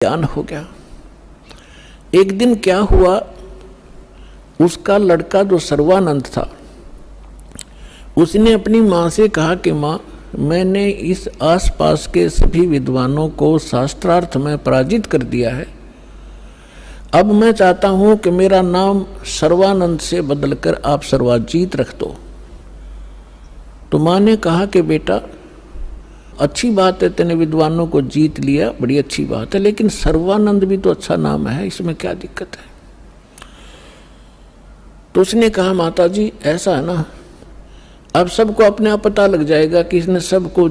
ज्ञान हो गया। एक दिन क्या हुआ, उसका लड़का जो सर्वानंद था, उसने अपनी माँ से कहा कि माँ, मैंने इस आसपास के सभी विद्वानों को शास्त्रार्थ में पराजित कर दिया है। अब मैं चाहता हूँ कि मेरा नाम सर्वानंद से बदलकर आप सर्वाजीत रख दो। तो माँ ने कहा कि बेटा, अच्छी बात है, तेने विद्वानों को जीत लिया, बड़ी अच्छी बात है, लेकिन सर्वानंद भी तो अच्छा नाम है, इसमें क्या दिक्कत है। तो उसने कहा, माता जी ऐसा है ना, अब सबको अपने आप पता लग जाएगा कि इसने सबको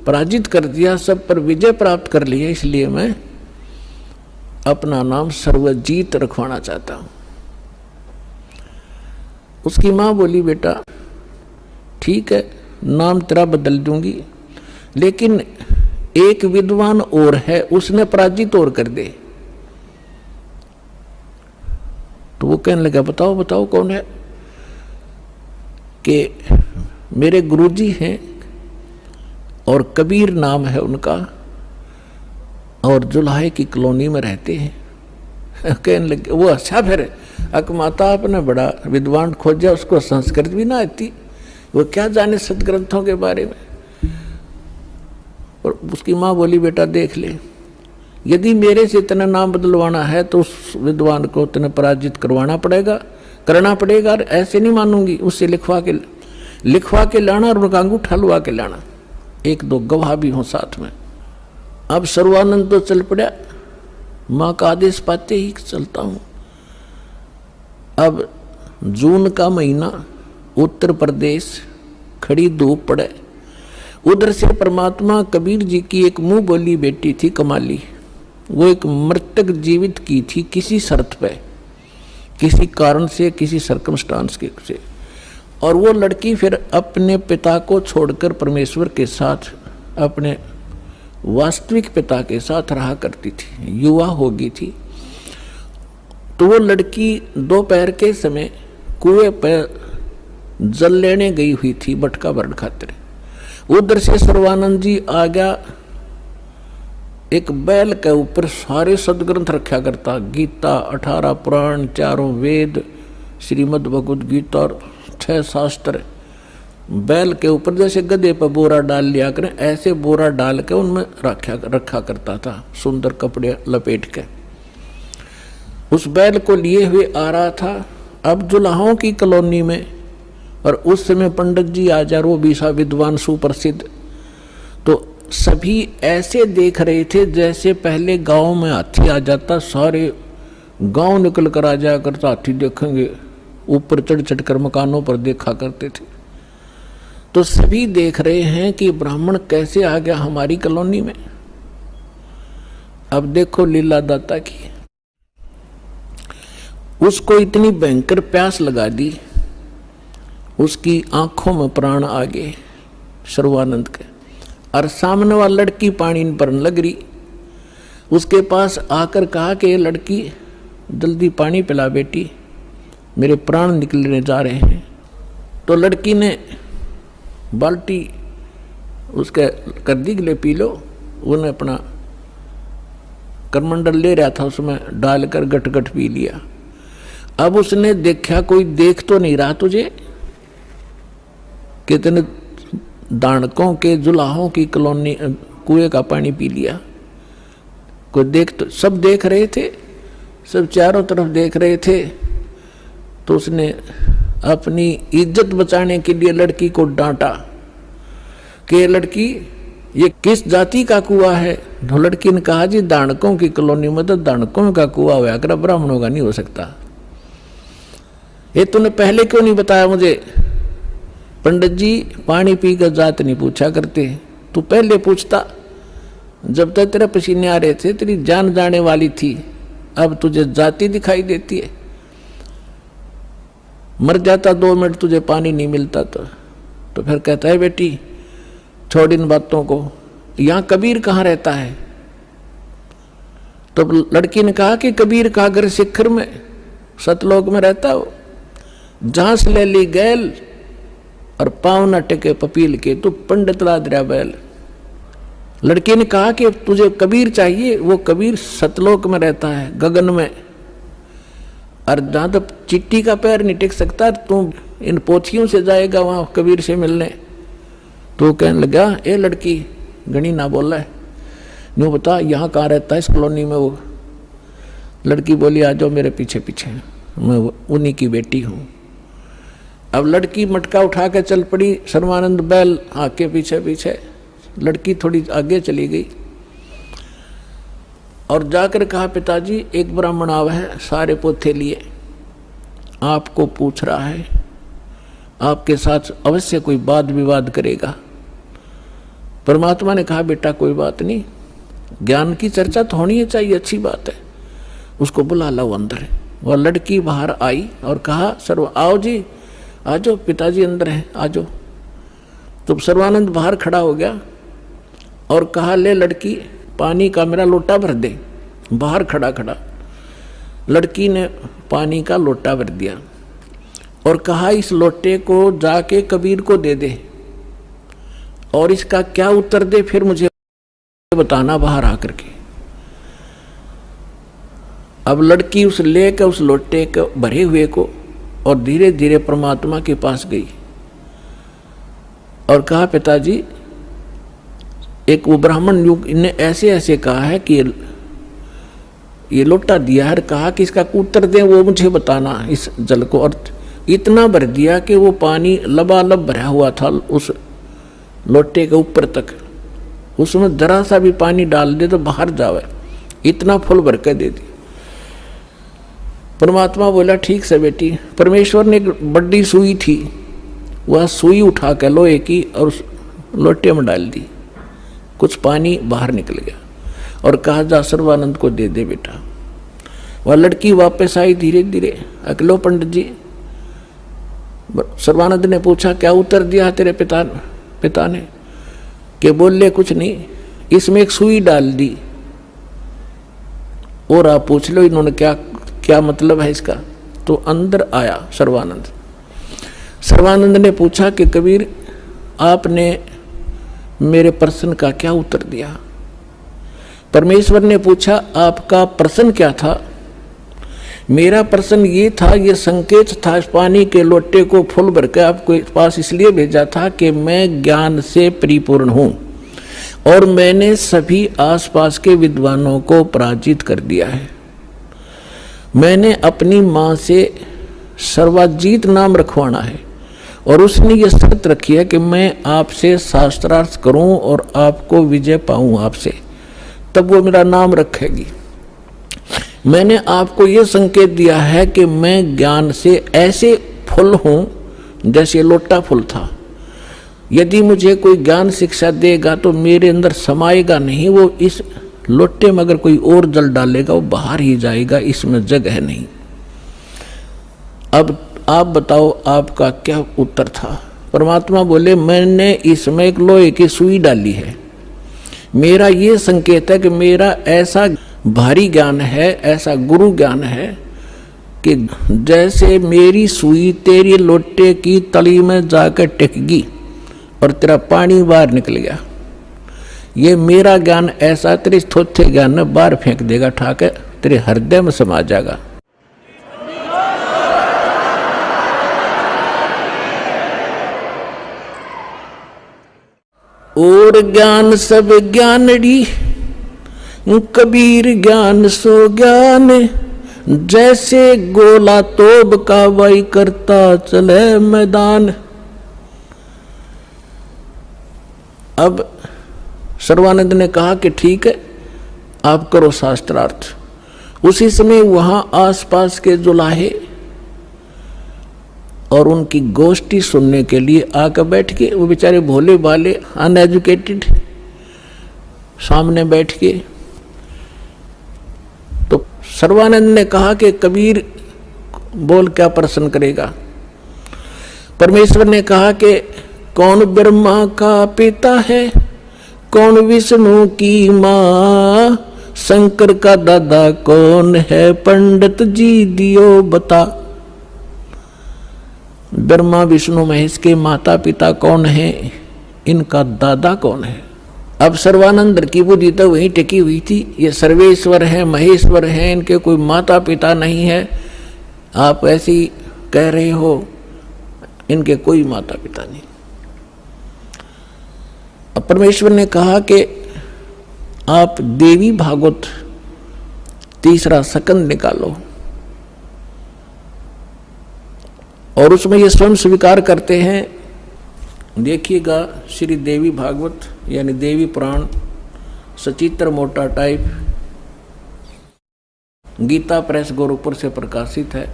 पराजित कर दिया, सब पर विजय प्राप्त कर लिया, इसलिए मैं अपना नाम सर्वजीत रखवाना चाहता हूं। उसकी माँ बोली, बेटा ठीक है, नाम तेरा बदल दूंगी, लेकिन एक विद्वान और है, उसने पराजित और कर दे। तो वो कहने लगा, बताओ बताओ कौन है। कि मेरे गुरुजी हैं और कबीर नाम है उनका, और जुलाहे की कॉलोनी में रहते हैं। कहने लगे वो, अच्छा फिर माता आपने बड़ा विद्वान खोजा, उसको संस्कृत भी ना आती, वो क्या जाने सदग्रंथों के बारे में। और उसकी माँ बोली, बेटा देख ले, यदि मेरे से इतना नाम बदलवाना है तो उस विद्वान को इतने पराजित करना पड़ेगा। और ऐसे नहीं मानूंगी, उससे लिखवा के लाना और उनका अंगूठा लुआ के लाना, एक दो गवाह भी हों साथ में। अब सर्वानंद तो चल पड़ा, माँ का आदेश पाते ही चलता हूँ। अब जून का महीना, उत्तर प्रदेश, खड़ी धूप पड़े, उधर से परमात्मा कबीर जी की एक मुंह बोली बेटी थी कमाली, वो एक मृतक जीवित की थी किसी शर्त पे, किसी कारण से, किसी सर्कमस्टांस के से। और वो लड़की फिर अपने पिता को छोड़कर परमेश्वर के साथ, अपने वास्तविक पिता के साथ रहा करती थी, युवा हो गई थी। तो वो लड़की दोपहर के समय कुएं पर जल लेने गई हुई थी, बटका भरण खातिर। उधर से सर्वानंद जी आ गया, एक बैल के ऊपर सारे सदग्रंथ रखा करता, गीता, 18 पुराण, 4 वेद, श्रीमद् भगवद गीता और 6 शास्त्र। बैल के ऊपर जैसे गधे पर बोरा डाल लिया करें, ऐसे बोरा डाल के उनमें रखा करता था, सुंदर कपड़े लपेट के। उस बैल को लिए हुए आ रहा था। अब जुलाहों की कॉलोनी में, और उस समय पंडित जी आचार्य, वो भी सा विद्वान सुप्रसिद्ध, तो सभी ऐसे देख रहे थे जैसे पहले गांव में हाथी आ जाता, सारे गांव निकल कर आ जाया करता, हाथी देखेंगे, ऊपर चढ़ चढ़ कर मकानों पर देखा करते थे। तो सभी देख रहे हैं कि ब्राह्मण कैसे आ गया हमारी कॉलोनी में। अब देखो लीला दाता की, उसको इतनी भयंकर प्यास लगा दी, उसकी आंखों में प्राण आ गए सर्वानंद के, और सामने वाली लड़की पानी पर लग रही। उसके पास आकर कहा कि ये लड़की, जल्दी पानी पिला बेटी, मेरे प्राण निकलने जा रहे हैं। तो लड़की ने बाल्टी उसके कर दी, ले पी लो। उन्हें अपना करमंडल ले रहा था, उसमें डालकर गट गट पी लिया। अब उसने देखा कोई देख तो नहीं रहा तुझे, कितने दानकों के, जुलाहों की कॉलोनी कुएं का पानी पी लिया। कोई देख तो, सब देख रहे थे, सब चारों तरफ देख रहे थे। तो उसने अपनी इज्जत बचाने के लिए लड़की को डांटा कि लड़की, ये किस जाति का कुआं है। तो लड़की ने कहा, जी दानकों की कॉलोनी में तो दानकों का कुआं हुआ कर, ब्राह्मणों का नहीं हो सकता। ये तूने पहले क्यों नहीं बताया मुझे। पंडित जी पानी पी कर जात नहीं पूछा करते, तू पहले पूछता, जब तक तेरे पसीने आ रहे थे, तेरी जान जाने वाली थी, अब तुझे जाति दिखाई देती है। मर जाता 2 मिनट, तुझे पानी नहीं मिलता तो फिर कहता है, बेटी छोड़ इन बातों को, यहाँ कबीर कहाँ रहता है। तो लड़की ने कहा कि कबीर का घर शिखर में, सतलोक में रहता हो, जहां से ले ली गैल और पाँव न टेके पपील के, तो पंडित लाद रहा बैल। लड़के ने कहा कि तुझे कबीर चाहिए, वो कबीर सतलोक में रहता है, गगन में, और जहां तक चिट्टी का पैर नहीं टिक सकता, तू इन पोथियों से जाएगा वहां कबीर से मिलने। तो कहने लगा, ए लड़की, गणी ना बोला है, न्यू बता यहाँ कहाँ रहता है इस कॉलोनी में वो। लड़की बोली, आ जाओ मेरे पीछे पीछे, मैं उन्हीं की बेटी हूँ। अब लड़की मटका उठा के चल पड़ी, सर्वानंद बैल आके पीछे पीछे। लड़की थोड़ी आगे चली गई और जाकर कहा, पिताजी एक ब्राह्मण आवा है, सारे पोथे लिए, आपको पूछ रहा है, आपके साथ अवश्य कोई वाद विवाद करेगा। परमात्मा ने कहा, बेटा कोई बात नहीं, ज्ञान की चर्चा तो होनी ही चाहिए, अच्छी बात है, उसको बुला लो अंदर। वह लड़की बाहर आई और कहा, सर्व आओ जी, आ जाओ, पिताजी अंदर हैं, आ जाओ। तो सर्वानंद बाहर खड़ा हो गया और कहा, ले लड़की, पानी का मेरा लोटा भर दे। बाहर खड़ा खड़ा लड़की ने पानी का लोटा भर दिया और कहा, इस लोटे को जाके कबीर को दे दे और इसका क्या उत्तर दे फिर मुझे बताना बाहर आकर के। अब लड़की उस लेकर उस लोटे के भरे हुए को और धीरे धीरे परमात्मा के पास गई और कहा, पिताजी एक वो ब्राह्मण युग ने ऐसे ऐसे कहा है कि ये लोटा दिया है, कहा कि इसका उत्तर दें, वो मुझे बताना इस जल को। और इतना भर दिया कि वो पानी लबालब भरा हुआ था उस लोटे के ऊपर तक, उसमें जरा सा भी पानी डाल दे तो बाहर जावे, इतना फुल भर के दे दी। परमात्मा बोला, ठीक से बेटी। परमेश्वर ने एक बड़ी सुई थी, वह सुई उठा के लोहे की और उस लोटे में डाल दी, कुछ पानी बाहर निकल गया और कहा, जा सर्वानंद को दे दे बेटा। वह लड़की वापस आई धीरे धीरे, अकलो पंडित जी। सर्वानंद ने पूछा, क्या उत्तर दिया तेरे पिता ने? कि बोले कुछ नहीं, इसमें एक सुई डाल दी और आप पूछ लो इन्होंने क्या मतलब है इसका। तो अंदर आया सर्वानंद। सर्वानंद ने पूछा कि कबीर, आपने मेरे प्रश्न का क्या उत्तर दिया? परमेश्वर ने पूछा, आपका प्रश्न क्या था? मेरा प्रश्न ये था, ये संकेत था, पानी के लोटे को फुल भर के आपके पास इसलिए भेजा था कि मैं ज्ञान से परिपूर्ण हूँ और मैंने सभी आसपास के विद्वानों को पराजित कर दिया है। मैंने अपनी माँ से सर्वाजीत नाम रखवाना है और उसने ये शर्त रखी है कि मैं आपसे शास्त्रार्थ करूं और आपको विजय पाऊं आपसे, तब वो मेरा नाम रखेगी। मैंने आपको ये संकेत दिया है कि मैं ज्ञान से ऐसे फुल हूं जैसे लोटा फुल था। यदि मुझे कोई ज्ञान शिक्षा देगा तो मेरे अंदर समाएगा नहीं, वो इस लोटे में अगर कोई और जल डालेगा वो बाहर ही जाएगा, इसमें जगह नहीं। अब आप बताओ आपका क्या उत्तर था? परमात्मा बोले, मैंने इसमें एक लोहे की सुई डाली है। मेरा ये संकेत है कि मेरा ऐसा भारी ज्ञान है, ऐसा गुरु ज्ञान है कि जैसे मेरी सुई तेरी लोटे की तली में जाकर टिकेगी और तेरा पानी बाहर निकल गया। ये मेरा ज्ञान ऐसा तेरे थोथे ज्ञान में बाहर फेंक देगा, ठाके तेरे हृदय में समा जाएगा। और ज्ञान सब ज्ञानड़ी, कबीर ज्ञान सो ज्ञान, जैसे गोला तोब का वाई करता चले मैदान। अब सर्वानंद ने कहा कि ठीक है, आप करो शास्त्रार्थ। उसी समय वहां आसपास के जुलाहे और उनकी गोष्ठी सुनने के लिए आकर बैठ के, वो बेचारे भोले भाले अनएजुकेटेड सामने बैठ के। तो सर्वानंद ने कहा कि कबीर बोल, क्या प्रश्न करेगा? परमेश्वर ने कहा कि कौन ब्रह्मा का पिता है, कौन विष्णु की माँ, शंकर का दादा कौन है, पंडित जी दियो बता। ब्रह्मा विष्णु महेश के माता पिता कौन है, इनका दादा कौन है? अब सर्वानंद की बुद्धि तो वहीं टिकी हुई थी, ये सर्वेश्वर है, महेश्वर है, इनके कोई माता पिता नहीं है। आप ऐसे ही कह रहे हो, इनके कोई माता पिता नहीं। अब परमेश्वर ने कहा कि आप देवी भागवत 3 स्कंद निकालो, और उसमें ये स्वयं स्वीकार करते हैं। देखिएगा श्री देवी भागवत यानी देवी पुराण, सचित्र मोटा टाइप, गीता प्रेस गोरखपुर से प्रकाशित है।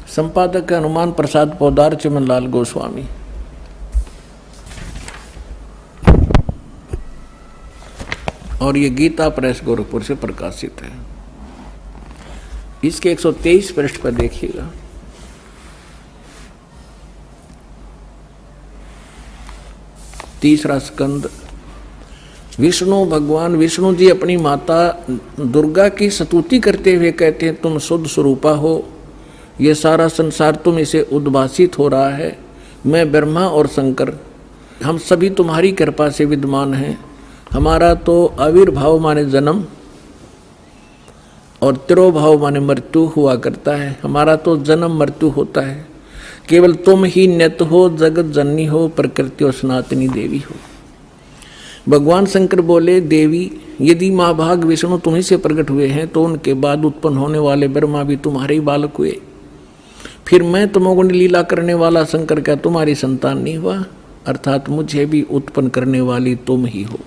संपादक है हनुमान प्रसाद पोदार, चिमनलाल गोस्वामी। और ये गीता प्रेस गोरखपुर से प्रकाशित है। इसके 123 पृष्ठ पर देखिएगा। तीसरा स्कंद। विष्णु भगवान विष्णु जी अपनी माता दुर्गा की स्तुति करते हुए कहते हैं, तुम शुद्ध स्वरूपा हो, ये सारा संसार तुम इसे उद्भासित हो रहा है। मैं ब्रह्मा और शंकर हम सभी तुम्हारी कृपा से विद्यमान हैं। हमारा तो आविर्भाव माने जन्म और तिरोभाव माने मृत्यु हुआ करता है। हमारा तो जन्म मृत्यु होता है। केवल तुम ही नित्य हो, जगत जननी हो, प्रकृति और सनातनी देवी हो। भगवान शंकर बोले, देवी यदि महाभाग विष्णु तुम्ही से प्रकट हुए हैं तो उनके बाद उत्पन्न होने वाले ब्रह्मा भी तुम्हारे ही बालक हुए। फिर मैं तमोगुण लीला करने वाला शंकर क्या तुम्हारी संतान नहीं हुआ? अर्थात मुझे भी उत्पन्न करने वाली तुम ही हो।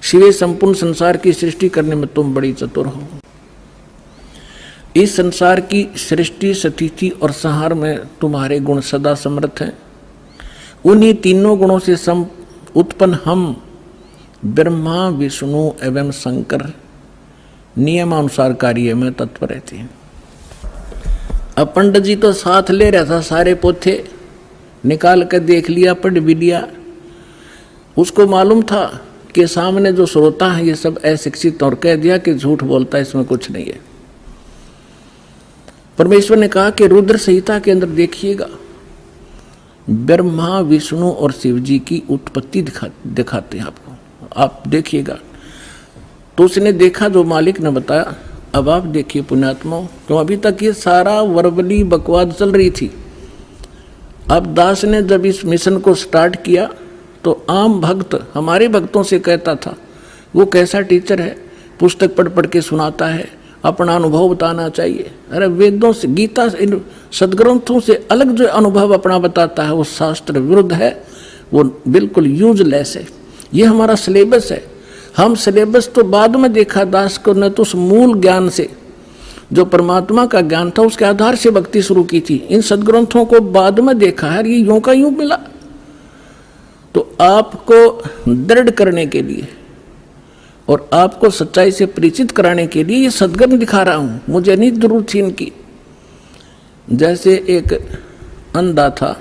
शिवे संपूर्ण संसार की सृष्टि करने में तुम बड़ी चतुर हो। इस संसार की सृष्टि, स्थिति और संहार में तुम्हारे गुण सदा समर्थ हैं। उन्हीं तीनों गुणों से उत्पन्न हम ब्रह्मा, विष्णु एवं शंकर नियमानुसार कार्य में तत्पर रहते हैं। अब पंडित जी तो साथ ले रहा था, सारे पोथे निकाल कर देख लिया, पढ़ भी लिया। उसको मालूम था कि सामने जो श्रोता है ये सब अशिक्षित, और कह दिया कि झूठ बोलता है, इसमें कुछ नहीं है। परमेश्वर ने कहा कि रुद्र संहिता के अंदर देखिएगा, ब्रह्मा, विष्णु और शिव जी की उत्पत्ति दिखाते हैं आपको। आप देखिएगा। तो उसने देखा जो मालिक ने बताया। अब आप देखिए पुण्यात्माओं, तो अभी तक ये सारा वर्बली बकवाद चल रही थी। अब दास ने जब इस मिशन को स्टार्ट किया तो आम भक्त हमारे भक्तों से कहता था, वो कैसा टीचर है, पुस्तक पढ़ पढ़ के सुनाता है, अपना अनुभव बताना चाहिए। अरे वेदों से, गीता से, इन सदग्रंथों से अलग जो अनुभव अपना बताता है वो शास्त्र विरुद्ध है, वो बिल्कुल यूजलेस है। ये हमारा सिलेबस है। हम सिलेबस तो बाद में देखा दास को, न तो उस मूल ज्ञान से जो परमात्मा का ज्ञान था उसके आधार से भक्ति शुरू की थी। इन सदग्रंथों को बाद में देखा है, ये यूं का यूं मिला। तो आपको दृढ़ करने के लिए और आपको सच्चाई से परिचित कराने के लिए ये सदग्रंथ दिखा रहा हूं। मुझे नहीं जरूरत थी इनकी। जैसे एक अंधा था,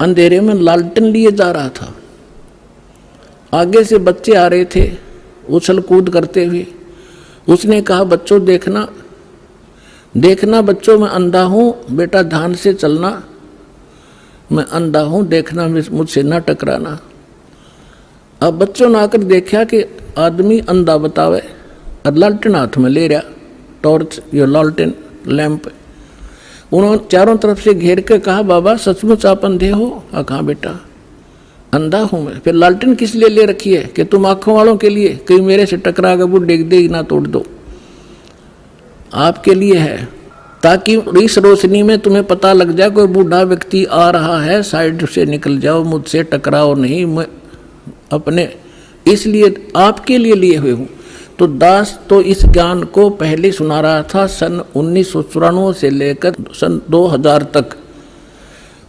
अंधेरे में लालटेन लिए जा रहा था, आगे से बच्चे आ रहे थे उछल कूद करते हुए। उसने कहा, बच्चों देखना देखना बच्चों, मैं अंधा हूं, बेटा ध्यान से चलना, मैं अंधा हूं, देखना, मुझसे ना टकराना। अब बच्चों ने आकर देखा कि आदमी अंधा बतावे और लालटेन हाथ में ले रहा, टॉर्च या लालटेन लैंप। उन्होंने चारों तरफ से घेर के कहा, बाबा सचमुच आप अंधे हो? कहा, बेटा अंधा हूं मैं। फिर लालटेन किस लिए ले रखी है? कि तुम आंखों वालों के लिए, कहीं मेरे से टकरा कर वो डेग दे ना तोड़ दो। आपके लिए है, ताकि इस रोशनी में तुम्हें पता लग जाए कोई बूढ़ा व्यक्ति आ रहा है, साइड से निकल जाओ, मुझसे टकराओ नहीं। मैं अपने इसलिए आपके लिए हुए हूँ। तो दास तो इस ज्ञान को पहले सुना रहा था। सन 1994 से लेकर सन 2000 तक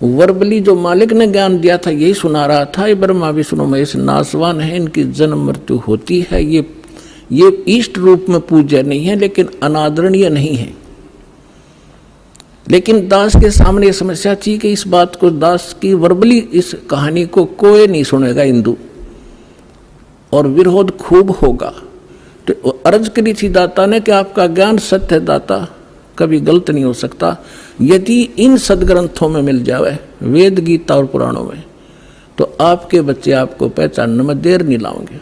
वर्बली जो मालिक ने ज्ञान दिया था यही सुना रहा था। ये ब्रह्मा विष्णु महेश नासवान है, इनकी जन्म मृत्यु होती है। ये इष्ट रूप में पूज्य नहीं है, लेकिन अनादरणीय नहीं है। लेकिन दास के सामने ये समस्या थी कि इस बात को, दास की वर्बली इस कहानी को कोई नहीं सुनेगा हिंदू, और विरोध खूब होगा। तो अर्ज करी थी दाता ने कि आपका ज्ञान सत्य है दाता, कभी गलत नहीं हो सकता। यदि इन सदग्रंथों में मिल जावे, वेद गीता और पुराणों में, तो आपके बच्चे आपको पहचानने में देर नहीं लाओगे।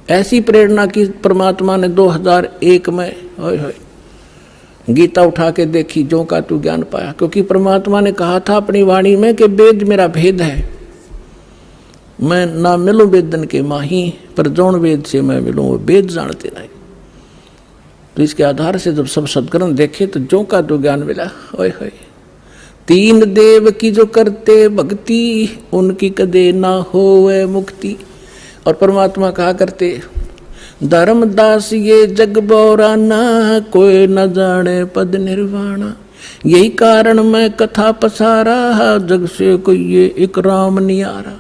ऐसी प्रेरणा की परमात्मा ने 2001 में गीता उठा के देखी, जो का तू ज्ञान पाया। क्योंकि परमात्मा ने कहा था अपनी वाणी में कि वेद मेरा भेद है, मैं ना मिलूं वेदन के माही, पर जौन वेद से मैं मिलूं वो वेद जानते नहीं। तो इसके आधार से जब सब सदग्रंथ देखे तो जो का तो ज्ञान मिला। ओए होए, तीन देव की जो करते भक्ति, उनकी कदे ना होवे मुक्ति। और परमात्मा कहा करते, धर्मदास ये जग बौराना, कोई न जाने पद निर्वाणा। यही कारण मैं कथा पसारा, जग से कोई ये एक राम नियारा।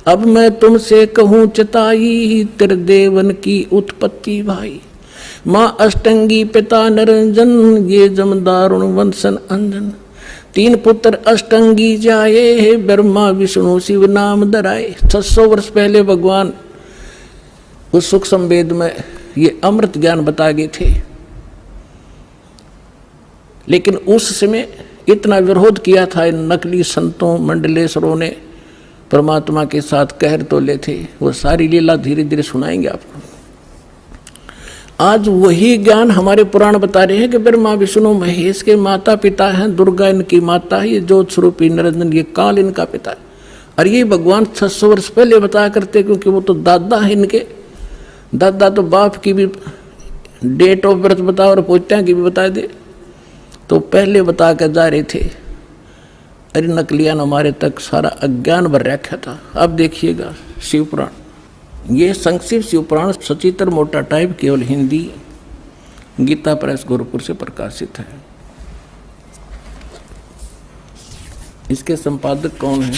अब मैं तुमसे कहूँ चिताई, तेरे देवन की उत्पत्ति भाई। माँ अष्टंगी पिता निरंजन, ये जमदारुण वंशन अंजन। तीन पुत्र अष्टंगी जाए, ब्रह्मा विष्णु शिव नाम धराए। 600 वर्ष पहले भगवान उस सूक्ष्म वेद में ये अमृत ज्ञान बता गए थे, लेकिन उस समय इतना विरोध किया था इन नकली संतों मंडलेश्वरों ने, परमात्मा के साथ कहर तोले थे। वो सारी लीला धीरे धीरे सुनाएंगे आपको। आज वही ज्ञान हमारे पुराण बता रहे हैं कि ब्रह्मा विष्णु महेश के माता पिता हैं, दुर्गा इनकी माता है, ये ज्योत स्वरूपी निरंजन, ये काल इनका पिता है। और ये भगवान 600 वर्ष पहले बताया करते, क्योंकि वो तो दादा है इनके। दादा तो बाप की भी डेट ऑफ बर्थ बता और पोत्या की भी बता दे, तो पहले बता कर जा रहे थे। अरे नकलियान हमारे तक सारा अज्ञान भर रखा था। अब देखिएगा शिव पुराण, ये संक्षिप्त शिव पुराण सचित्र मोटा टाइप, केवल हिंदी, गीता प्रेस गोरखपुर से प्रकाशित है। इसके संपादक कौन है?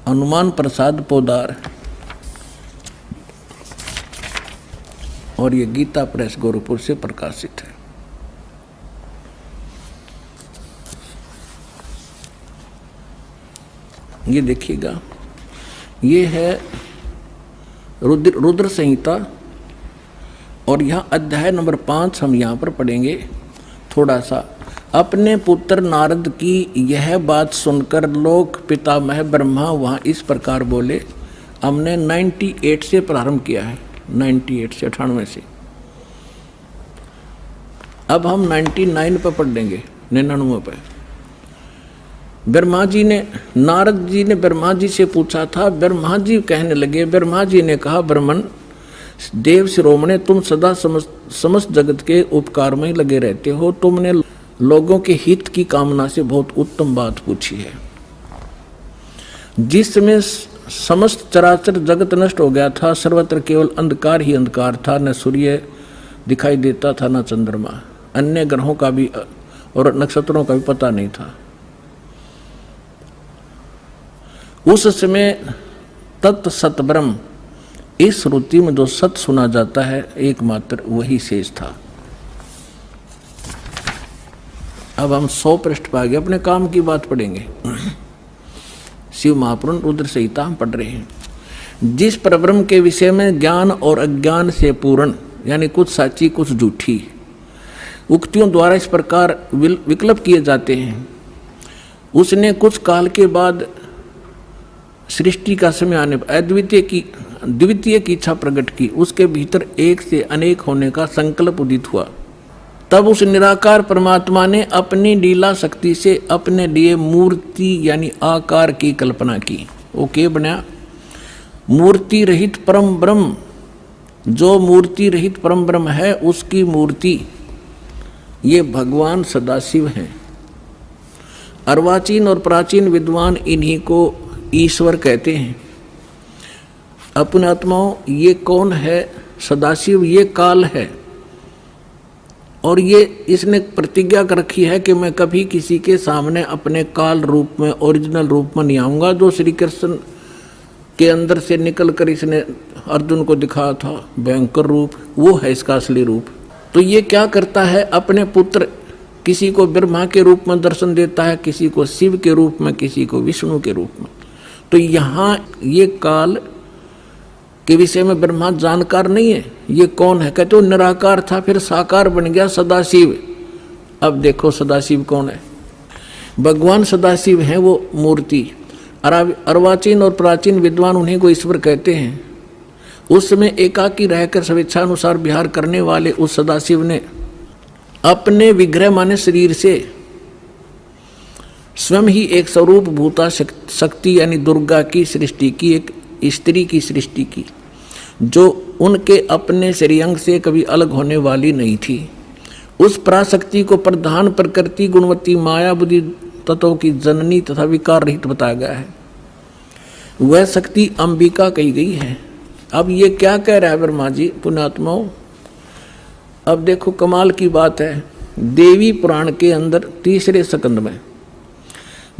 हनुमान प्रसाद पोदार, और ये गीता प्रेस गोरखपुर से प्रकाशित है। ये देखिएगा, ये है रुद्र संहिता, और यहाँ अध्याय नंबर 5 हम यहाँ पर पढ़ेंगे थोड़ा सा। अपने पुत्र नारद की यह बात सुनकर लोक पितामह ब्रह्मा वहाँ इस प्रकार बोले। हमने 98 से प्रारंभ किया है, 98 से 98 से। अब हम 99 पर पढ़ लेंगे, 99 पर। ब्रह्मा जी ने, नारद जी ने ब्रह्मा जी से पूछा था। ब्रह्मा जी कहने लगे, ब्रह्मा जी ने कहा, ब्रह्मन देव शिरोमणे, तुम सदा समस्त जगत के उपकार में लगे रहते हो। तुमने लोगों के हित की कामना से बहुत उत्तम बात पूछी है। जिस समय समस्त चराचर जगत नष्ट हो गया था, सर्वत्र केवल अंधकार ही अंधकार था, न सूर्य दिखाई देता था न चंद्रमा, अन्य ग्रहों का भी और नक्षत्रों का भी पता नहीं था। उस समय तत् सत ब्रह्म, इस श्रुति में जो सत सुना जाता है एकमात्र वही शेष था। अब हम 100 पृष्ठ पर आगे अपने काम की बात पढ़ेंगे। शिव महापुराण रुद्र संहिता हम पढ़ रहे हैं। जिस परब्रह्म के विषय में ज्ञान और अज्ञान से पूर्ण, यानी कुछ साची कुछ झूठी उक्तियों द्वारा इस प्रकार विकल्प किए जाते हैं, उसने कुछ काल के बाद सृष्टि का समय आने पर द्वितीय की इच्छा प्रकट की। उसके भीतर एक से अनेक होने का संकल्प उदित हुआ। तब उस निराकार परमात्मा ने अपनी लीला शक्ति से अपने लिए मूर्ति यानी आकार की कल्पना की। वो क्या बना? मूर्ति रहित परम ब्रह्म। जो मूर्ति रहित परम ब्रह्म है उसकी मूर्ति ये भगवान सदाशिव हैं। अर्वाचीन और प्राचीन विद्वान इन्हीं को ईश्वर कहते हैं। अपने आत्माओं, ये कौन है? सदाशिव ये काल है, और ये इसने प्रतिज्ञा कर रखी है कि मैं कभी किसी के सामने अपने काल रूप में, ओरिजिनल रूप में नहीं आऊँगा। जो श्री कृष्ण के अंदर से निकल कर इसने अर्जुन को दिखाया था भयंकर रूप, वो है इसका असली रूप। तो ये क्या करता है? अपने पुत्र किसी को ब्रह्मा के रूप में दर्शन देता है, किसी को शिव के रूप में, किसी को विष्णु के रूप में। तो यहाँ ये काल के विषय में ब्रह्मा जानकार नहीं है। ये कौन है? कहते वो निराकार था, फिर साकार बन गया सदाशिव। अब देखो सदाशिव कौन है? भगवान सदाशिव हैं वो मूर्ति। अर्वाचीन और प्राचीन विद्वान उन्हीं को ईश्वर कहते हैं। उस समय एकाकी रहकर स्वेच्छानुसार विहार करने वाले उस सदाशिव ने अपने विग्रह माने शरीर से स्वयं ही एक स्वरूप भूता शक्ति यानी दुर्गा की सृष्टि की, एक स्त्री की सृष्टि की, जो उनके अपने शरीर से कभी अलग होने वाली नहीं थी। उस पराशक्ति को प्रधान प्रकृति गुणवती माया बुद्धि तत्वों की जननी तथा विकार रहित बताया गया है। वह शक्ति अंबिका कही गई है। अब ये क्या कह रहा है ब्रह्मा जी? पुण्यात्माओं, अब देखो कमाल की बात है। देवी पुराण के अंदर तीसरे स्कंद में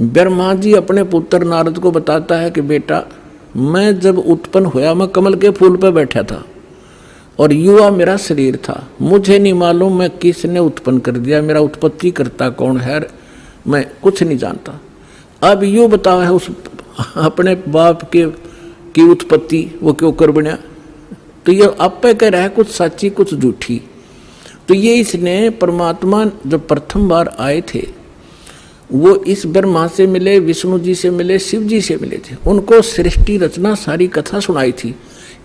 ब्रह्मा जी अपने पुत्र नारद को बताता है कि बेटा, मैं जब उत्पन्न हुआ मैं कमल के फूल पर बैठा था और युवा मेरा शरीर था। मुझे नहीं मालूम मैं किसने उत्पन्न कर दिया, मेरा उत्पत्ति करता कौन है, मैं कुछ नहीं जानता। अब यूँ बताओ है उस अपने बाप की उत्पत्ति वो क्यों कर बना? तो ये आप पे कह रहा है कुछ सच्ची कुछ झूठी। तो ये इसने परमात्मा जब प्रथम बार आए थे वो इस ब्रह्मा से मिले, विष्णु जी से मिले, शिव जी से मिले थे। उनको सृष्टि रचना सारी कथा सुनाई थी।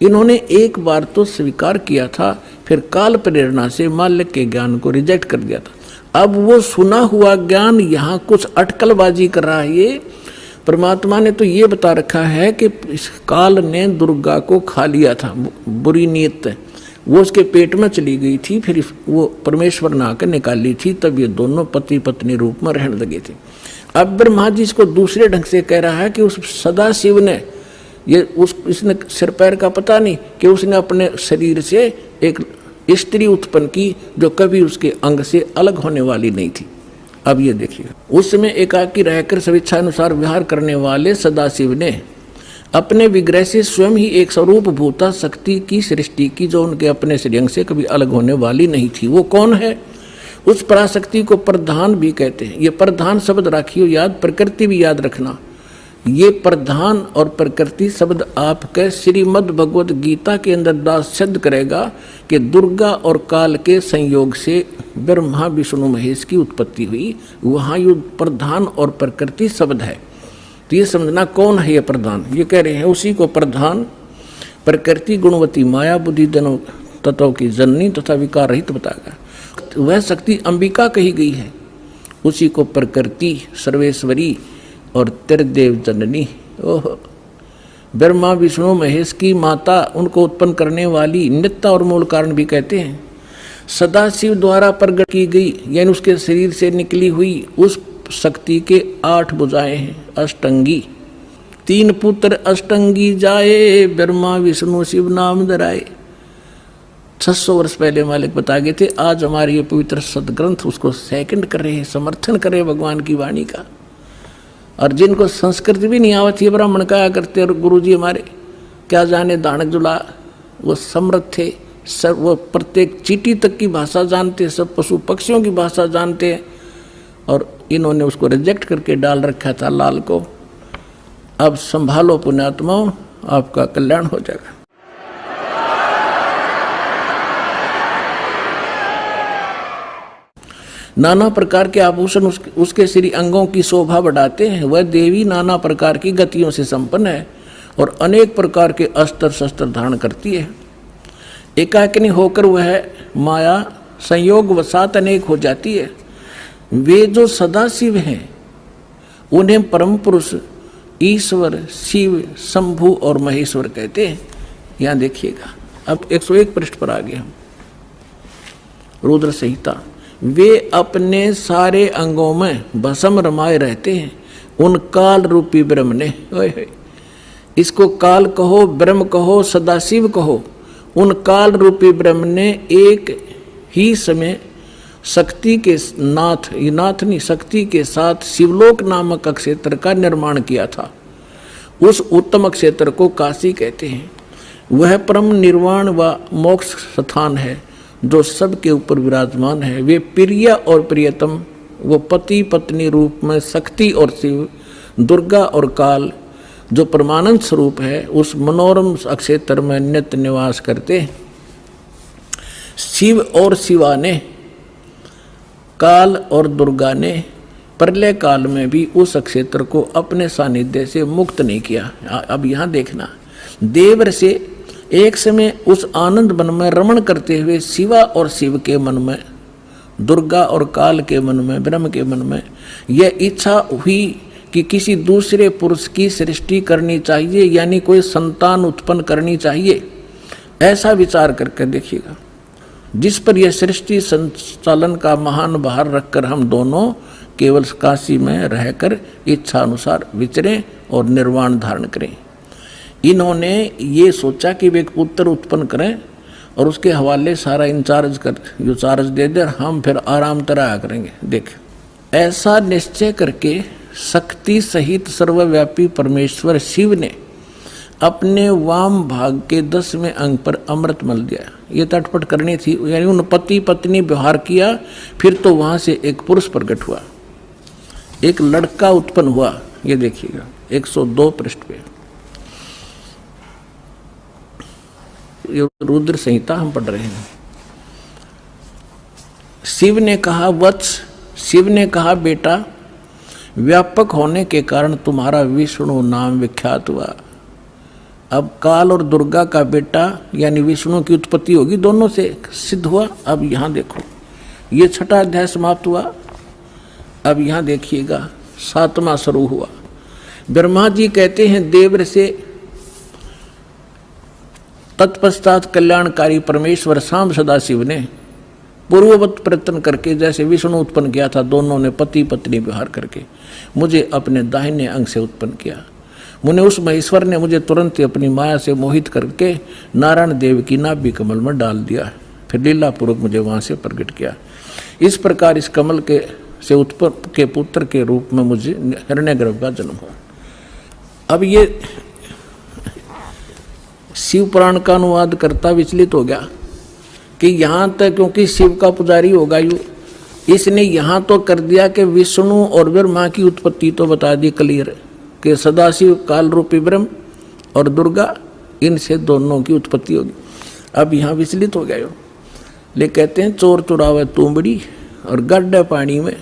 इन्होंने एक बार तो स्वीकार किया था, फिर काल प्रेरणा से माल्य के ज्ञान को रिजेक्ट कर दिया था। अब वो सुना हुआ ज्ञान यहाँ कुछ अटकलबाजी कर रहा है। ये परमात्मा ने तो ये बता रखा है कि इस काल ने दुर्गा को खा लिया था, बुरी नीयत वो उसके पेट में चली गई थी, फिर वो परमेश्वर ने आकर निकाली थी, तब ये दोनों पति पत्नी रूप में रहने लगे थे। अब ब्रह्मा जी इसको दूसरे ढंग से कह रहा है कि उस सदाशिव ने इसने सिर पैर का पता नहीं कि उसने अपने शरीर से एक स्त्री उत्पन्न की जो कभी उसके अंग से अलग होने वाली नहीं थी। अब ये देखिए, उस समय एकाकी रहकर स्वेच्छानुसार विहार करने वाले सदाशिव ने अपने विग्रह से स्वयं ही एक स्वरूप भूता शक्ति की सृष्टि की जो उनके अपने शरीर से कभी अलग होने वाली नहीं थी। वो कौन है? उस पराशक्ति को प्रधान भी कहते हैं। ये प्रधान शब्द राखियो याद, प्रकृति भी याद रखना। ये प्रधान और प्रकृति शब्द आपके श्रीमद् भगवत गीता के अंदर दास सिद्ध करेगा कि दुर्गा और काल के संयोग से ब्रह्मा विष्णु महेश की उत्पत्ति हुई। वहाँ ये प्रधान और प्रकृति शब्द है। तो ये समझना कौन है ये प्रधान? ये कह रहे हैं उसी को प्रधान प्रकृति गुणवती माया बुद्धि दोनों तत्वों की जननी तथा विकार रहित बताएगा। वह शक्ति अंबिका कही गई है। उसी को प्रकृति सर्वेश्वरी और त्रिदेव जननी, ओह, ब्रह्मा विष्णु महेश की माता, उनको उत्पन्न करने वाली नित्य और मूल कारण भी कहते हैं। सदाशिव द्वारा प्रकट की गई यानी उसके शरीर से निकली हुई उस शक्ति के 8 भुजाएं हैं। अष्टंगी 3 पुत्र अष्टंगी जाए, ब्रह्मा विष्णु शिव नाम धराए। 600 वर्ष पहले मालिक बता गए थे। आज हमारे ये पवित्र सदग्रंथ उसको सेकंड कर रहे हैं, समर्थन कर रहे हैं भगवान की वाणी का। और जिनको संस्कृत भी नहीं आवती है ब्राह्मण कहा करते, और गुरु जी हमारे क्या जाने दानक जुला, वो समृद्ध थे, सब वो प्रत्येक चींटी तक की भाषा जानते, सब पशु पक्षियों की भाषा जानते हैं। और इन्होंने उसको रिजेक्ट करके डाल रखा था लाल को। अब संभालो पुण्यात्माओं, आपका कल्याण हो जाएगा। नाना प्रकार के आभूषण उसके श्री अंगों की शोभा बढ़ाते हैं। वह देवी नाना प्रकार की गतियों से संपन्न है और अनेक प्रकार के अस्त्र शस्त्र धारण करती है। एकाकिनी होकर वह माया संयोग वसात अनेक हो जाती है। वे जो सदाशिव हैं उन्हें परम पुरुष ईश्वर शिव शंभु और महेश्वर कहते हैं। यहाँ देखिएगा, अब 101 पृष्ठ पर आ गए हम। रुद्र संहिता। वे अपने सारे अंगों में भस्म रमाए रहते हैं उन काल रूपी ब्रह्म ने। इसको काल कहो, ब्रह्म कहो, सदाशिव कहो, उन काल रूपी ब्रह्म ने एक ही समय शक्ति के नाथ, ये नाथ नहीं, शक्ति के साथ शिवलोक नामक क्षेत्र का निर्माण किया था। उस उत्तम क्षेत्र को काशी कहते हैं। वह परम निर्वाण व मोक्ष स्थान है जो सबके ऊपर विराजमान है। वे प्रिय और प्रियतम वो पति पत्नी रूप में शक्ति और शिव, दुर्गा और काल जो परमानंद स्वरूप है, उस मनोरम अक्षेत्र में नित्य निवास करते। शिव और शिवा ने, काल और दुर्गा ने प्रलय काल में भी उस क्षेत्र को अपने सानिध्य से मुक्त नहीं किया। अब यहाँ देखना, देवर से एक समय उस आनंद वन में रमण करते हुए शिवा और शिव के मन में, दुर्गा और काल के मन में, ब्रह्म के मन में यह इच्छा हुई कि किसी दूसरे पुरुष की सृष्टि करनी चाहिए, यानी कोई संतान उत्पन्न करनी चाहिए। ऐसा विचार करके देखिएगा, जिस पर यह सृष्टि संचालन का महान भार रखकर हम दोनों केवल काशी में रहकर इच्छा अनुसार विचरें और निर्वाण धारण करें। इन्होंने ये सोचा कि वे एक पुत्र उत्पन्न करें और उसके हवाले सारा इंचार्ज दे दे, हम फिर आराम तरह करेंगे। देख, ऐसा निश्चय करके शक्ति सहित सर्वव्यापी परमेश्वर शिव ने अपने वाम भाग के 10वें अंग पर अमृत मल दिया। ये तटपट करनी थी, यानी उन पति पत्नी व्यवहार किया। फिर तो वहां से एक पुरुष प्रकट हुआ, एक लड़का उत्पन्न हुआ। ये देखिएगा 102 पृष्ठ पे, ये रुद्र संहिता हम पढ़ रहे हैं। शिव ने कहा, वत्स, शिव ने कहा, बेटा, व्यापक होने के कारण तुम्हारा विष्णु नाम विख्यात हुआ। अब काल और दुर्गा का बेटा यानी विष्णु की उत्पत्ति होगी, दोनों से सिद्ध हुआ। अब यहाँ देखो, ये 6वां अध्याय समाप्त हुआ। अब यहाँ देखिएगा 7वां शुरू हुआ। ब्रह्मा जी कहते हैं देवर से, तत्पश्चात कल्याणकारी परमेश्वर शाम सदाशिव ने पूर्ववत प्रयत्न करके जैसे विष्णु उत्पन्न किया था, दोनों ने पति पत्नी व्यवहार करके मुझे अपने दाहिने अंग से उत्पन्न किया। मुने उस महेश्वर ने मुझे तुरंत ही अपनी माया से मोहित करके नारायण देव की नाभि कमल में डाल दिया, फिर लीला पूर्वक मुझे वहां से प्रकट किया। इस प्रकार इस कमल के से उत्पन्न के पुत्र के रूप में मुझे हिरण्यगर्भ का जन्म हुआ। अब ये शिव पुराण का अनुवाद करता विचलित हो गया कि यहाँ तक, क्योंकि शिव का पुजारी होगा यू, इसने यहाँ तो कर दिया कि विष्णु और ब्रह्मा की उत्पत्ति तो बता दी क्लियर कि सदाशिव काल रूपी ब्रह्म और दुर्गा, इनसे दोनों की उत्पत्ति होगी। अब यहाँ विचलित हो गया यो, ले कहते हैं चोर चुरावे तुमड़ी और गड्ढे पानी में,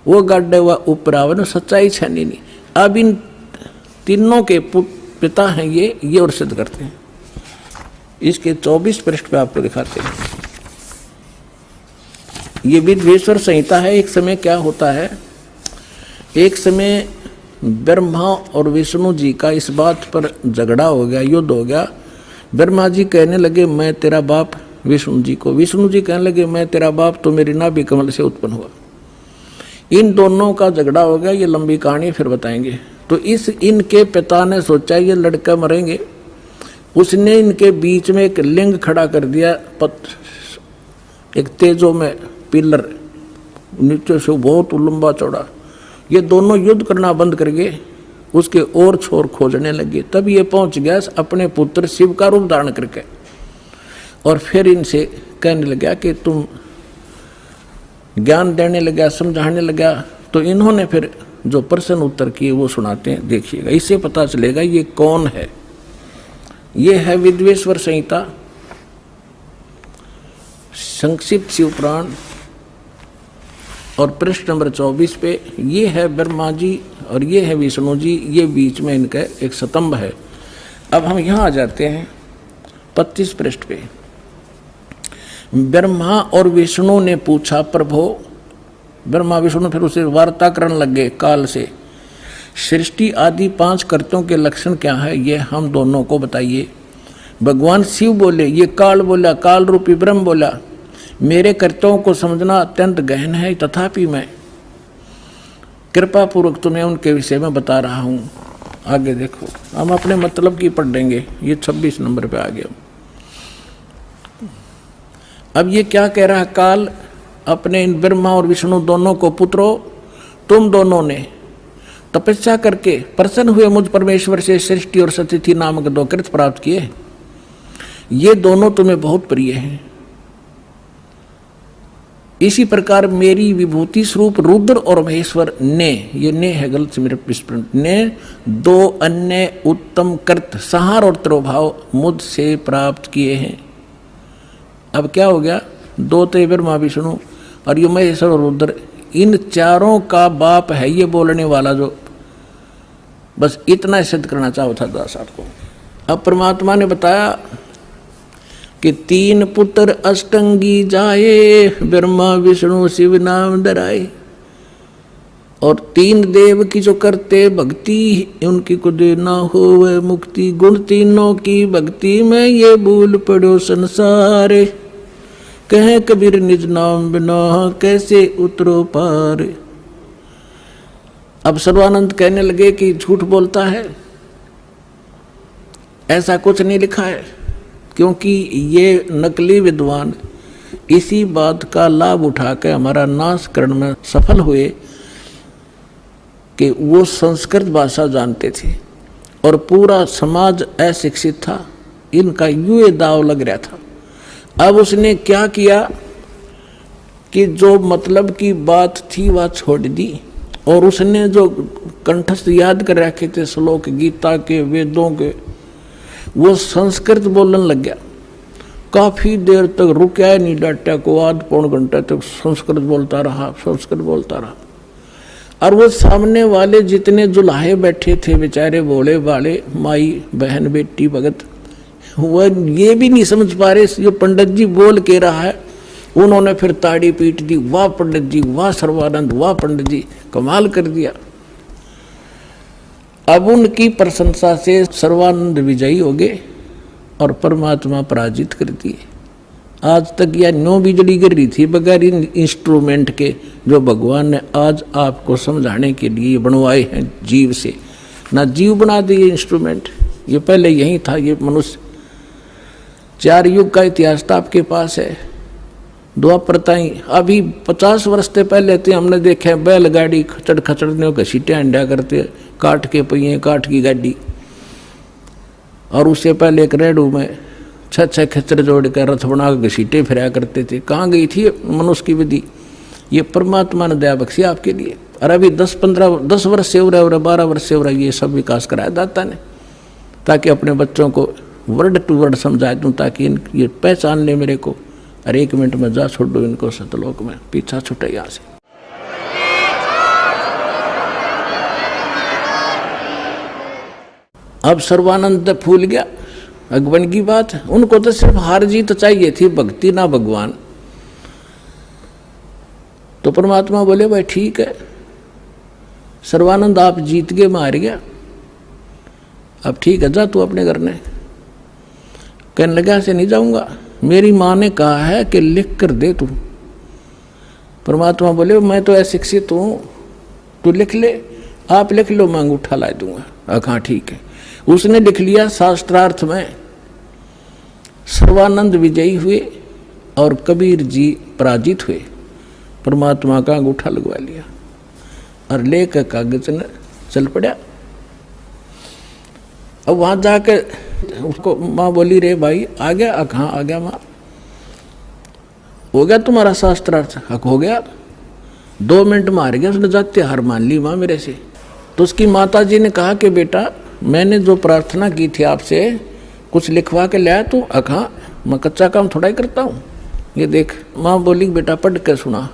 वो गड्ढे हुआ उपरावे न सच्चाई छानी नहीं। अब इन तीनों के पिता हैं ये और सिद्ध करते हैं। इसके 24 पृष्ठ पे आपको दिखाते हैं। ये विद्वेश्वर संहिता है। एक समय क्या होता है, एक समय ब्रह्मा और विष्णु जी का इस बात पर झगड़ा हो गया, युद्ध हो गया। ब्रह्मा जी कहने लगे मैं तेरा बाप विष्णु जी को, विष्णु जी कहने लगे मैं तेरा बाप, तो मेरी नाभि कमल से उत्पन्न हुआ। इन दोनों का झगड़ा हो गया। ये लंबी कहानी फिर बताएंगे। तो इनके पिता ने सोचा ये लड़का मरेंगे, उसने इनके बीच में एक लिंग खड़ा कर दिया, एक तेजो में पिलर, नीचे से बहुत लंबा चौड़ा। ये दोनों युद्ध करना बंद कर गए, उसके और छोर खोजने लगे। तब ये पहुंच गया अपने पुत्र शिव का रूप धारण करके, और फिर इनसे कहने लगा कि तुम ज्ञान देने लगा, समझाने लगा। तो इन्होंने फिर जो प्रश्न उत्तर किए वो सुनाते हैं, देखिएगा, इससे पता चलेगा ये कौन है। ये है विद्वेश्वर संहिता, संक्षिप्त शिव पुराण, और पृष्ठ नंबर 24 पे ये है ब्रह्मा जी और ये है विष्णु जी, ये बीच में इनका एक स्तंभ है। अब हम यहाँ आ जाते हैं 25 पृष्ठ पे। ब्रह्मा और विष्णु ने पूछा, प्रभो, ब्रह्मा विष्णु फिर उसे वार्ता करने लगे काल से, सृष्टि आदि 5 कर्तों के लक्षण क्या है, ये हम दोनों को बताइए। भगवान शिव बोले, ये काल बोला, काल रूपी ब्रह्म बोला, मेरे कर्तव्यों को समझना अत्यंत गहन है, तथापि मैं कृपा पूर्वक तुम्हें उनके विषय में बता रहा हूँ। आगे देखो, हम अपने मतलब की पढ़ लेंगे। ये 26 नंबर पे आ गया। अब ये क्या कह रहा है काल अपने इन ब्रह्मा और विष्णु दोनों को, पुत्रो, तुम दोनों ने तपस्या करके प्रसन्न हुए मुझ परमेश्वर से सृष्टि और सतिथि नामक 2 कृत प्राप्त किए। ये दोनों तुम्हें बहुत प्रिय हैं। इसी प्रकार मेरी विभूति स्वरूप रुद्र और महेश्वर ने, ये ने है गलत से मेरे विस्मृत, ने दो अन्य उत्तम कृत संहार और तिरोभाव मुझसे प्राप्त किए हैं। अब क्या हो गया, दो तो ब्रह्मा विष्णु और ये महेश्वर और रुद्र, इन चारों का बाप है ये बोलने वाला, जो बस इतना सिद्ध करना चाहो था दासार को। अब परमात्मा ने बताया कि तीन पुत्र अष्टंगी जाए, ब्रह्मा विष्णु शिव नाम धराए, और तीन देव की जो करते भक्ति, उनकी को देना हो वह मुक्ति। गुण तीनों की भक्ति में ये भूल पड़ो संसार, कहे कबीर निज नाम बिना कैसे उतरो पार। अब सर्वानंद कहने लगे कि झूठ बोलता है, ऐसा कुछ नहीं लिखा है, क्योंकि ये नकली विद्वान इसी बात का लाभ उठाकर हमारा नाश करने में सफल हुए कि वो संस्कृत भाषा जानते थे और पूरा समाज अशिक्षित था, इनका यूं दाव लग रहा था। अब उसने क्या किया कि जो मतलब की बात थी वह छोड़ दी, और उसने जो कंठस्थ याद कर रखे थे श्लोक गीता के वेदों के, वो संस्कृत बोलने लग गया। काफी देर तक रुका नहीं, डाटा को आध पौन घंटे तक संस्कृत बोलता रहा, संस्कृत बोलता रहा। और वो सामने वाले जितने जुलाहे बैठे थे बेचारे भोले वाले माई बहन बेटी भगत, वह ये भी नहीं समझ पा रहे जो पंडित जी बोल के रहा है। उन्होंने फिर ताड़ी पीट दी, वाह पंडित जी, वाह सर्वानंद, वाह पंडित जी, कमाल कर दिया। अब उनकी प्रशंसा से सर्वानंद विजयी हो गए और परमात्मा पराजित कर दिए। आज तक यह नो बिजली गिर रही थी बगैर इन इंस्ट्रूमेंट के, जो भगवान ने आज आपको समझाने के लिए बनवाए हैं जीव से। ना जीव बना दिए इंस्ट्रूमेंट, ये पहले यही था। ये मनुष्य 4 युग का इतिहास तो आपके पास है, द्वापर ताई। अभी 50 वर्ष से पहले तो हमने देखे बैलगाड़ी खचड़ खचड़ने घसीटे अंडा करते, काट के पहिए, काट की गाड़ी। और उससे पहले एक रेडू में 6 खच्चर जोड़ कर रथ बना के घसीटे फिराया करते थे। कहाँ गई थी मनुष्य की विधि? ये परमात्मा ने दया बख्शी आपके लिए। और अभी 10 वर्ष से हो रहा है, 12 वर्ष से हो रहा है, ये सब विकास कराया दाता ने, ताकि अपने बच्चों को वर्ड टू वर्ड समझा दूँ, ताकि ये पहचान ले मेरे को। और 1 मिनट में जा छोड़ दो इनको सतलोक में, पीछा छूटे यहाँ से। अब सर्वानंद फूल गया, अगवन की बात। उनको तो सिर्फ हार जीत चाहिए थी, भक्ति ना भगवान। तो परमात्मा बोले भाई ठीक है सर्वानंद, आप जीत गए, मैं हार गया, अब ठीक है जा तू अपने घर ने। कहने लगा से नहीं जाऊंगा, मेरी माँ ने कहा है कि लिख कर दे तू। परमात्मा बोले मैं तो अशिक्षित हूँ, तू लिख ले, आप लिख लो, मैं अंगूठा ला दूंगा। हाँ ठीक है। उसने लिख लिया। शास्त्रार्थ में सर्वानंद विजयी हुए और कबीर जी पराजित हुए। परमात्मा का अंगूठा लगवा लिया और लेकर कागज ने चल पड़ा। अब वहां जाकर उसको माँ बोली रे भाई आ गया? कहाँ आ गया माँ? हो गया तुम्हारा शास्त्रार्थ? हक हो गया। 2 मिनट में हार गया। उसने जाते हार मान ली माँ मेरे से। तो उसकी माता जी ने कहा कि बेटा मैंने जो प्रार्थना की थी आपसे, कुछ लिखवा के लाया तू? हाँ, मैं कच्चा काम थोड़ा ही करता हूँ, ये देख। माँ बोली बेटा पढ़ के सुना।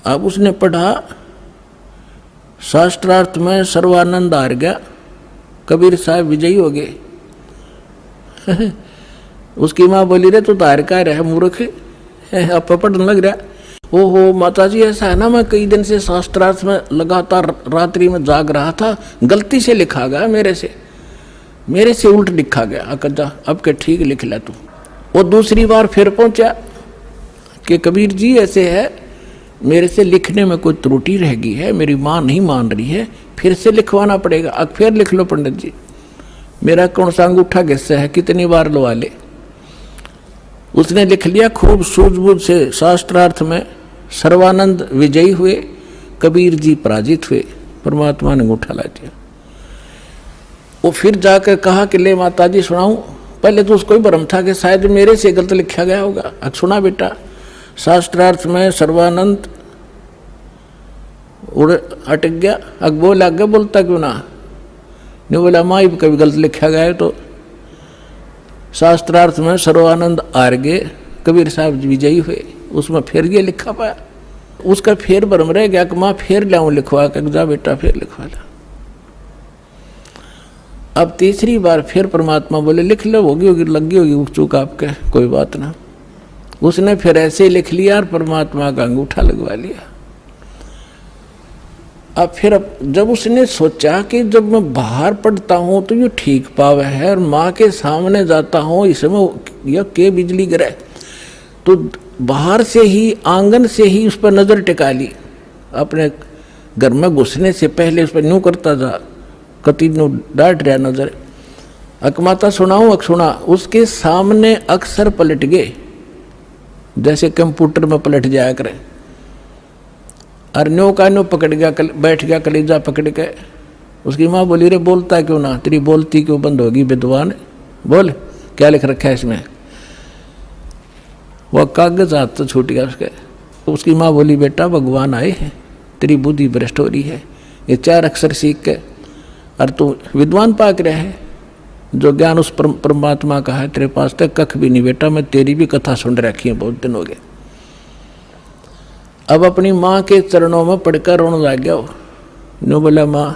अब उसने पढ़ा, शास्त्रार्थ में सर्वानंद हार गया, कबीर साहब विजयी हो गए। उसकी माँ बोली रे तू तो हार का रहा मूर्ख, अब पढ़ने लग रहा। ओहो माता जी ऐसा है ना, मैं कई दिन से शास्त्रार्थ में लगातार रात्रि में जाग रहा था, गलती से लिखा गया मेरे से उल्ट लिखा गया। अकजा अब के ठीक लिख ला तू। वो दूसरी बार फिर पहुंचा कि कबीर जी ऐसे है, मेरे से लिखने में कोई त्रुटि रह गई है, मेरी माँ नहीं मान रही है, फिर से लिखवाना पड़ेगा। अब फिर लिख लो पंडित जी, मेरा कौन सा अंगूठा किस्सा है, कितनी बार लवा ले। उसने लिख लिया खूब सूझबूझ से। शास्त्रार्थ में सर्वानंद विजयी हुए, कबीर जी पराजित हुए। परमात्मा ने अंगूठा ला दिया। वो फिर जाकर कहा कि ले माता जी सुनाऊं। पहले तो उसको ही भ्रम था कि शायद मेरे से गलत लिखा गया होगा। अब सुना बेटा, शास्त्रार्थ में सर्वानंद उड़ अटक गया। अब बोला आगे बोलता क्यों ना, नहीं बोला माँ कभी गलत लिखा गया है। तो शास्त्रार्थ में सर्वानंद हार गए, कबीर साहब विजयी हुए, उसमें फिर ये लिखा पाया। उसका फिर भरम रह गया कि माँ फिर लाऊं लिखवा के, जा बेटा फिर लिखवा ला। अब तीसरी बार फिर परमात्मा बोले लिख लो, होगी होगी लगी होगी चूक आपके, कोई बात ना। उसने फिर ऐसे लिख लिया और परमात्मा का अंगूठा लगवा लिया। अब जब उसने सोचा कि जब मैं बाहर पढ़ता हूँ तो ये ठीक पावे है, और माँ के सामने जाता हूँ इसमें यह के बिजली गिरे, तो बाहर से ही आंगन से ही उस पर नज़र टिका ली। अपने घर में घुसने से पहले उस पर यूँ करता था, कति नु डांट रहा नजर, अकमाता सुनाऊँ अक सुना, उसके सामने अक्सर पलट गए जैसे कंप्यूटर में पलट जाया करें। और न्यो का न्यो पकड़ गया, बैठ गया कलेजा पकड़ के। उसकी माँ बोली रे बोलता क्यों ना, तेरी बोलती क्यों बंद होगी विद्वान, बोल क्या लिख रखा है इसमें। वह कागज हाथ तो छूट गया उसके। उसकी माँ बोली बेटा भगवान आए हैं, तेरी बुद्धि भ्रष्ट हो रही है, ये 4 अक्षर सीख के और तू विद्वान पाक रहे है। जो ज्ञान उस परमात्मा का है तेरे पास तक कख भी नहीं बेटा, मैं तेरी भी कथा सुन रखी है, बहुत दिन हो गए। अब अपनी माँ के चरणों में पड़कर रोने लग गया। नो बोला माँ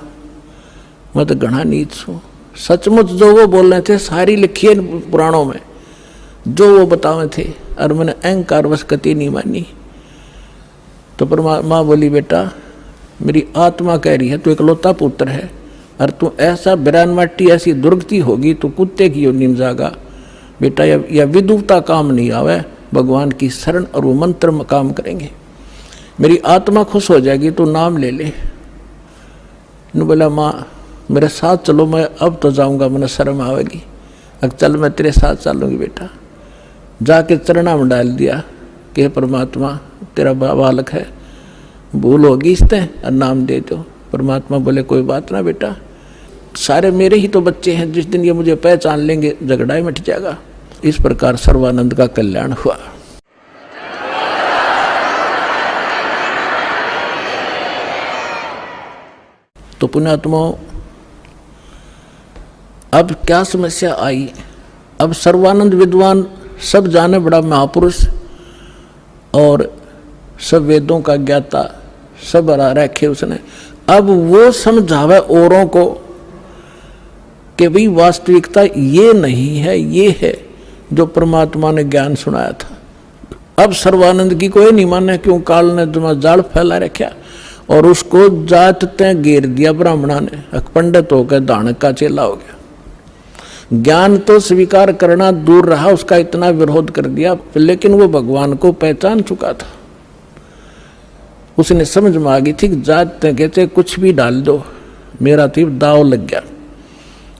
मैं तो घना नीच हूँ, सचमुच जो वो बोल रहे थे सारी लिखी है पुराणों में, जो वो बतावे थे, और मैंने अहंकार वश कति नहीं मानी। तो माँ बोली बेटा मेरी आत्मा कह रही है तू इकलौता पुत्र है, और तू ऐसा बिरान माटी ऐसी दुर्गति होगी तो कुत्ते की योनि में जागा बेटा। या विदुता काम नहीं आवे, भगवान की शरण और वो मंत्र में काम करेंगे, मेरी आत्मा खुश हो जाएगी, तू नाम ले ले। न बोला माँ मेरे साथ चलो, मैं अब तो जाऊंगा, मैंने शर्म आवेगी। अब चल मैं तेरे साथ चलूंगी बेटा। जाके चरणा में डाल दिया कि परमात्मा तेरा बालक है, भूल होगी इससे और नाम दे दो। परमात्मा बोले कोई बात ना बेटा, सारे मेरे ही तो बच्चे हैं, जिस दिन ये मुझे पहचान लेंगे झगड़ा ही मिट जाएगा। इस प्रकार सर्वानंद का कल्याण हुआ। तो पुण्यात्माओं अब क्या समस्या आई। अब सर्वानंद विद्वान सब जाने बड़ा महापुरुष और सब वेदों का ज्ञाता सब हरा रखे उसने। अब वो समझावे औरों को कि भाई वास्तविकता ये नहीं है, ये है जो परमात्मा ने ज्ञान सुनाया था। अब सर्वानंद की कोई नहीं माने, क्यों काल ने तुम्हारा जाल फैला रखा और उसको जात तय घेर दिया ब्राह्मणा ने, पंडित होकर दानक का चेला हो गया। ज्ञान तो स्वीकार करना दूर रहा, उसका इतना विरोध कर दिया, लेकिन वो भगवान को पहचान चुका था। उसने समझ में आ गई थी कि जात तय कहते कुछ भी डाल दो, मेरा तीर दाव लग गया।